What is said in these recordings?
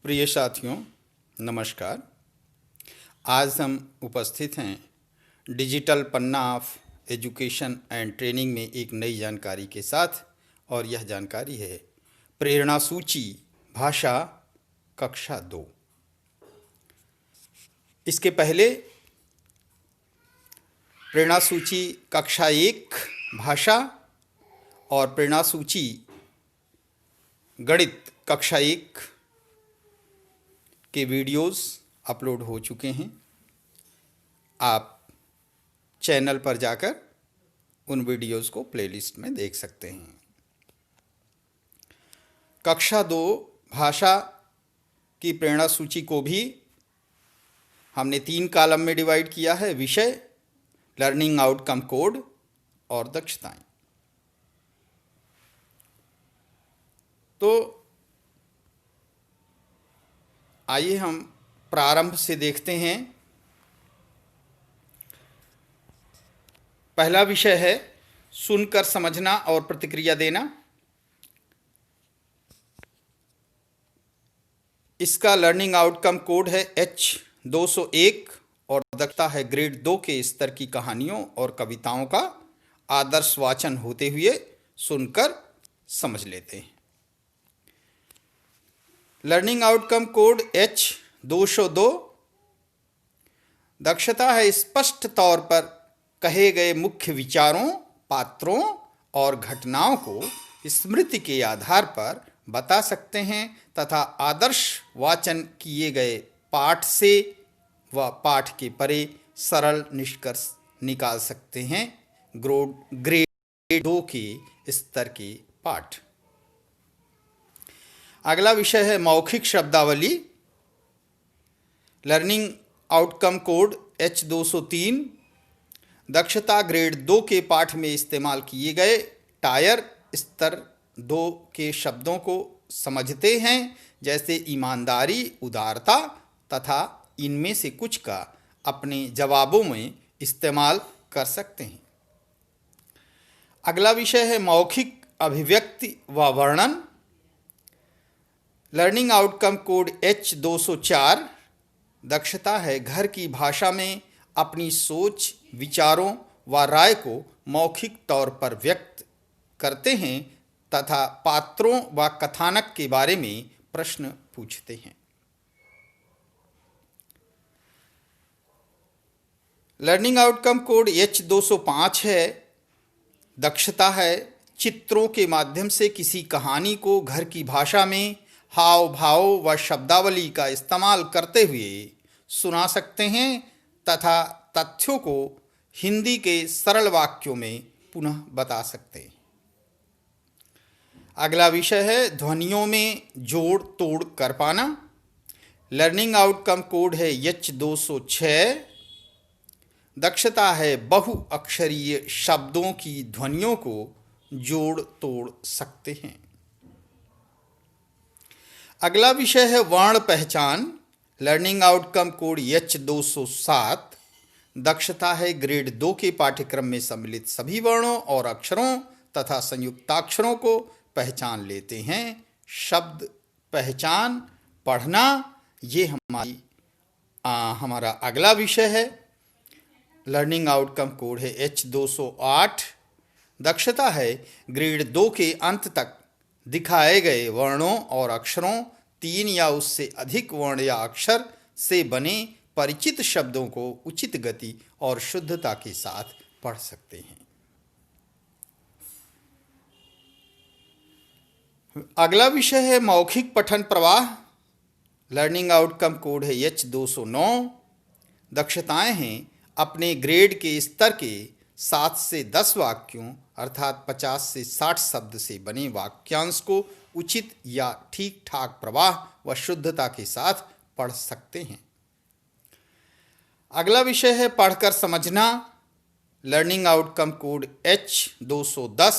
प्रिय साथियों, नमस्कार। आज हम उपस्थित हैं digital Panna of education and training में एक नई जानकारी के साथ, और यह जानकारी है प्रेरणा सूची भाषा कक्षा 2। इसके पहले प्रेरणा सूची कक्षा 1 भाषा और प्रेरणा सूची गणित कक्षा 1 के वीडियोस अपलोड हो चुके हैं। आप चैनल पर जाकर उन वीडियोस को प्लेलिस्ट में देख सकते हैं। कक्षा 2 भाषा की प्रेरणा सूची को भी हमने 3 कॉलम में डिवाइड किया है: विषय, लर्निंग आउटकम कोड और दक्षताएं। तो आइए हम प्रारंभ से देखते हैं। पहला विषय है सुनकर समझना और प्रतिक्रिया देना। इसका लर्निंग आउटकम कोड है H201 और दक्षता है ग्रेड 2 के स्तर की कहानियों और कविताओं का आदर्श वाचन होते हुए सुनकर समझ लेते हैं। लर्निंग आउटकम कोड H202 दक्षता है स्पष्ट तौर पर कहे गए मुख्य विचारों, पात्रों और घटनाओं को स्मृति के आधार पर बता सकते हैं तथा आदर्श वाचन किए गए पाठ से व पाठ के परे सरल निष्कर्ष निकाल सकते हैं। ग्रेड 2 के स्तर के पाठ। अगला विषय है मौखिक शब्दावली। लर्निंग आउटकम कोड H203 दक्षता ग्रेड 2 के पाठ में इस्तेमाल किए गए टायर स्तर 2 के शब्दों को समझते हैं, जैसे ईमानदारी, उदारता तथा इनमें से कुछ का अपने जवाबों में इस्तेमाल कर सकते हैं। अगला विषय है मौखिक अभिव्यक्ति व वर्णन। लर्निंग आउटकम कोड H204 दक्षता है घर की भाषा में अपनी सोच, विचारों व राय को मौखिक तौर पर व्यक्त करते हैं तथा पात्रों व कथानक के बारे में प्रश्न पूछते हैं। लर्निंग आउटकम कोड H205 है दक्षता है चित्रों के माध्यम से किसी कहानी को घर की भाषा में हाव भाव व शब्दावली का इस्तेमाल करते हुए सुना सकते हैं तथा तथ्यों को हिंदी के सरल वाक्यों में पुनः बता सकते हैं। अगला विषय है ध्वनियों में जोड़ तोड़ कर पाना। लर्निंग आउटकम कोड है H206 दक्षता है बहुअक्षरीय शब्दों की ध्वनियों को जोड़ तोड़ सकते हैं। अगला विषय है वर्ण पहचान। लर्निंग आउटकम कोड H207 दक्षता है ग्रेड 2 के पाठ्यक्रम में सम्मिलित सभी वर्णों और अक्षरों तथा संयुक्ताक्षरों को पहचान लेते हैं। शब्द पहचान पढ़ना ये हमारा अगला विषय है। लर्निंग आउटकम कोड है H208 दक्षता है ग्रेड 2 के अंत तक दिखाए गए वर्णों और अक्षरों, 3 या उससे अधिक वर्ण या अक्षर से बने परिचित शब्दों को उचित गति और शुद्धता के साथ पढ़ सकते हैं। अगला विषय है मौखिक पठन प्रवाह। लर्निंग आउटकम कोड है H209 दक्षताएं हैं अपने ग्रेड के स्तर के 7 से 10 वाक्यों अर्थात 50 से 60 शब्द से बने वाक्यांश को उचित या ठीक ठाक प्रवाह व शुद्धता के साथ पढ़ सकते हैं। अगला विषय है पढ़कर समझना। Learning outcome code H210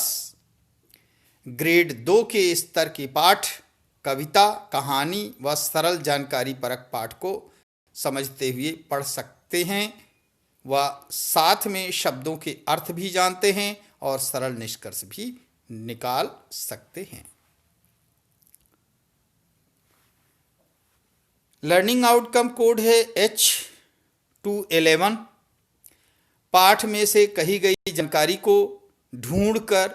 grade 2 के स्तर के पाठ, कविता, कहानी व सरल जानकारी परक पाठ को समझते हुए पढ़ सकते हैं व साथ में शब्दों के अर्थ भी जानते हैं और सरल निष्कर्ष भी निकाल सकते हैं। लर्निंग आउटकम कोड है H211। पाठ में से कही गई जानकारी को ढूंढकर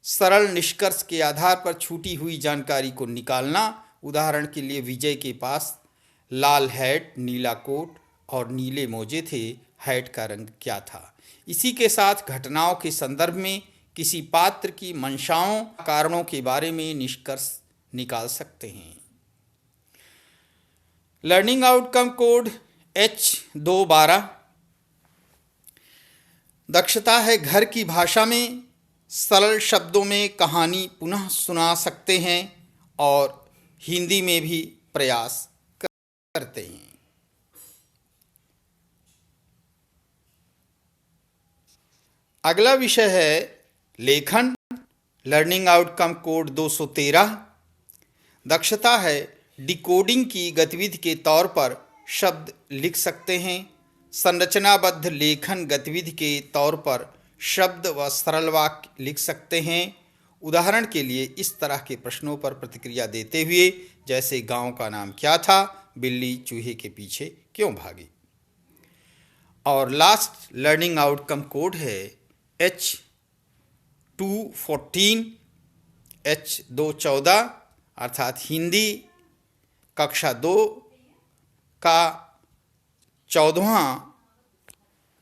सरल निष्कर्ष के आधार पर छूटी हुई जानकारी को निकालना। उदाहरण के लिए विजय के पास लाल हैट, नीला कोट और नीले मोजे थे। हैट का रंग क्या था? इसी के साथ घटनाओं के संदर्भ में किसी पात्र की मंशाओं, कारणों के बारे में निष्कर्ष निकाल सकते हैं। लर्निंग आउटकम कोड H212 दक्षता है घर की भाषा में सरल शब्दों में कहानी पुनः सुना सकते हैं और हिंदी में भी प्रयास करते हैं। अगला विषय है लेखन। लर्निंग आउटकम कोड 213 दक्षता है डिकोडिंग की गतिविधि के तौर पर शब्द लिख सकते हैं। संरचनाबद्ध लेखन गतिविधि के तौर पर शब्द व सरल वाक्य लिख सकते हैं। उदाहरण के लिए इस तरह के प्रश्नों पर प्रतिक्रिया देते हुए, जैसे गांव का नाम क्या था, बिल्ली चूहे के पीछे क्यों भागी। और लास्ट लर्निंग आउटकम कोड है H214 H214 अर्थात हिंदी कक्षा 2 का 14वां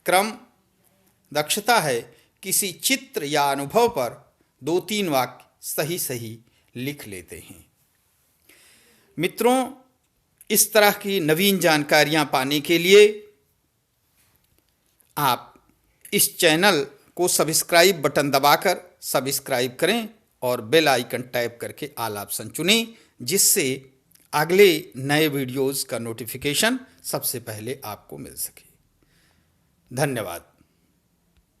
क्रम। दक्षता है किसी चित्र या अनुभव पर 2-3 वाक्य सही सही लिख लेते हैं। मित्रों, इस तरह की नवीन जानकारियां पाने के लिए आप इस चैनल को सब्सक्राइब बटन दबाकर सब्सक्राइब करें और बेल आइकन टैप करके ऑल ऑप्शन चुनें, जिससे अगले नए वीडियोस का नोटिफिकेशन सबसे पहले आपको मिल सके। धन्यवाद।